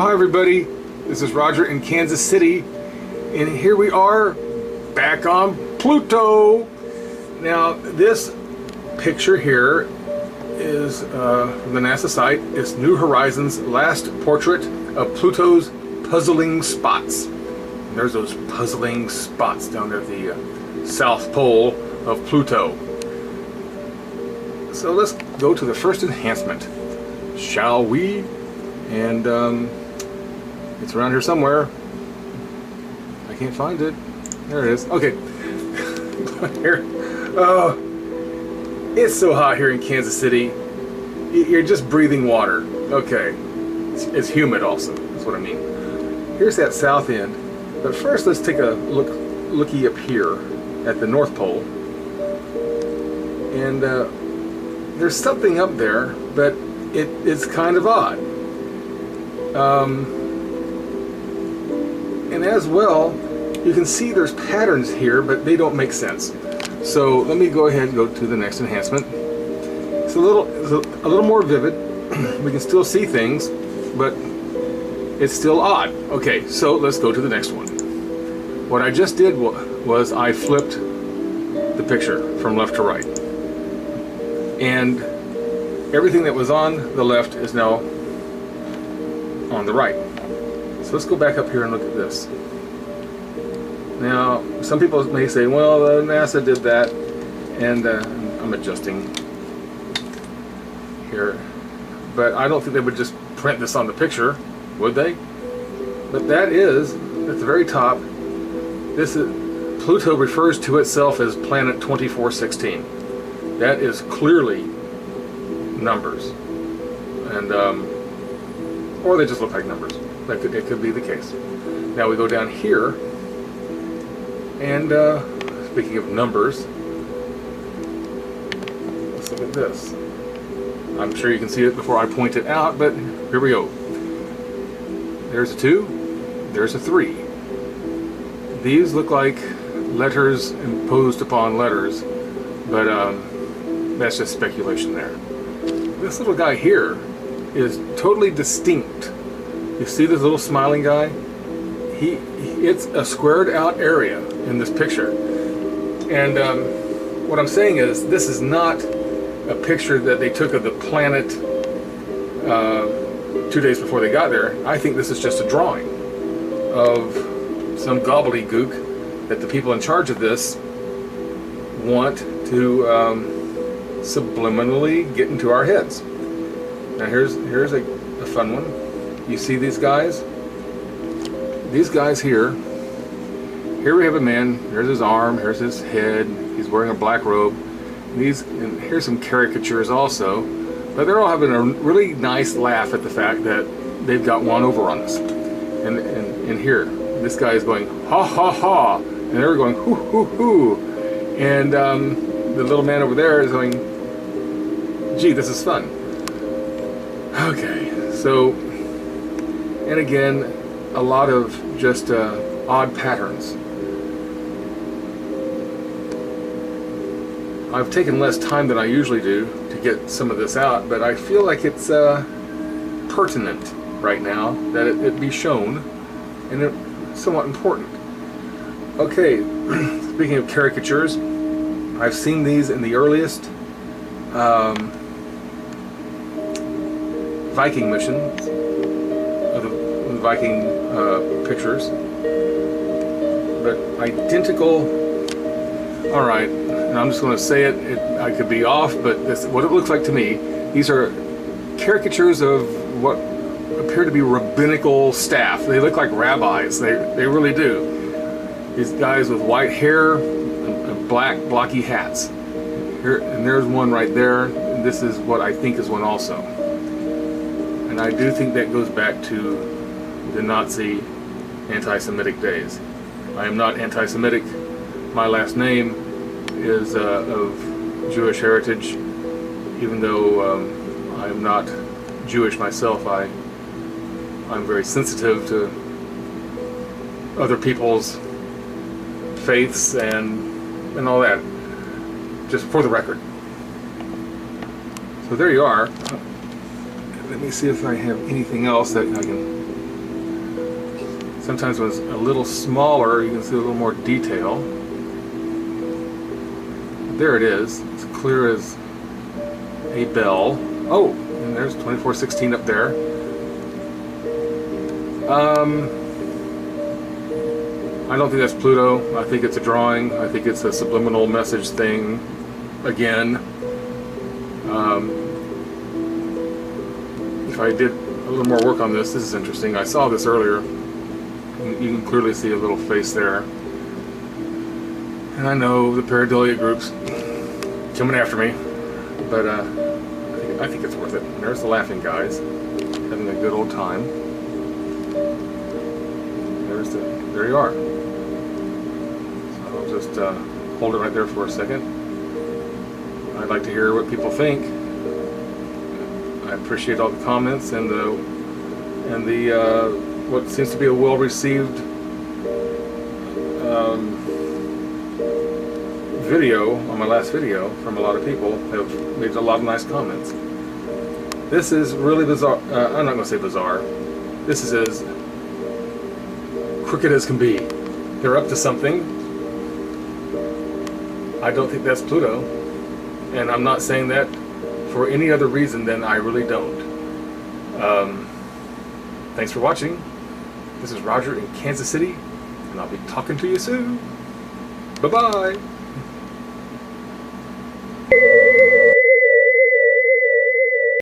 Well, hi everybody, this is Roger in Kansas City, and here we are back on Pluto. Now this picture here is from the NASA site. It's New Horizons' last portrait of Pluto's puzzling spots. And there's those puzzling spots down there at the south pole of Pluto. So let's go to the first enhancement, shall we? And it's around here somewhere. I can't find it. There it is. Okay. Here. Oh, it's so hot here in Kansas City. You're just breathing water. Okay. It's humid also. That's what I mean. Here's that south end. But first, let's take a looky up here at the North Pole. And there's something up there, but it's kind of odd. And as well, you can see there's patterns here, but they don't make sense. So let me go ahead and go to the next enhancement. It's a little more vivid. We can still see things, but it's still odd. Okay, so let's go to the next one. What I just did was I flipped the picture from left to right. And everything that was on the left is now on the right. So let's go back up here and look at this. Now, some people may say, well, NASA did that, and I'm adjusting here. But I don't think they would just print this on the picture, would they? But that is, at the very top, this is, Pluto refers to itself as Planet 2416. That is clearly numbers. And, or they just look like numbers. It could be the case. Now we go down here, and speaking of numbers, let's look at this. I'm sure you can see it before I point it out, but here we go. There's a 2, there's a 3. These look like letters imposed upon letters, but that's just speculation there. This little guy here is totally distinct. You see this little smiling guy? It's a squared out area in this picture. And what I'm saying is, this is not a picture that they took of the planet 2 days before they got there. I think this is just a drawing of some gobbledygook that the people in charge of this want to subliminally get into our heads. Now here's a fun one. You see these guys? These guys here. Here we have a man. Here's his arm. Here's his head. He's wearing a black robe. And here's some caricatures also. But they're all having a really nice laugh at the fact that they've got one over on us. And here, this guy is going ha ha ha, and they're going hoo hoo hoo. And the little man over there is going, gee, this is fun. Okay, so. And again, a lot of just odd patterns. I've taken less time than I usually do to get some of this out, but I feel like it's pertinent right now that it be shown, and it's somewhat important. Okay, speaking of caricatures, I've seen these in the earliest Viking missions. Viking pictures, but identical. All right, and I'm just going to say it. I could be off, but that's what it looks like to me. These are caricatures of what appear to be rabbinical staff. They look like rabbis. They really do. These guys with white hair and black blocky hats. Here, and there's one right there. And this is what I think is one also. And I do think that goes back to the Nazi anti-Semitic days. I am not anti-Semitic. My last name is of Jewish heritage. Even though I am not Jewish myself, I'm very sensitive to other people's faiths and all that, just for the record. So there you are. Let me see if I have anything else that I can Sometimes when it's a little smaller, you can see a little more detail. There it is. It's clear as a bell. Oh, and there's 2416 up there. I don't think that's Pluto. I think it's a drawing. I think it's a subliminal message thing. Again, if I did a little more work on this is interesting. I saw this earlier. You can clearly see a little face there. And I know the pareidolia group's coming after me, but I think it's worth it. And there's the laughing guys, having a good old time. There you are. So I'll just hold it right there for a second. I'd like to hear what people think. I appreciate all the comments and the what seems to be a well-received video on my last video from a lot of people. Have made a lot of nice comments. This is really bizarre. I'm not going to say bizarre. This is as crooked as can be. They're up to something. I don't think that's Pluto, and I'm not saying that for any other reason than I really don't. Thanks for watching. This is Roger in Kansas City, and I'll be talking to you soon. Bye-bye.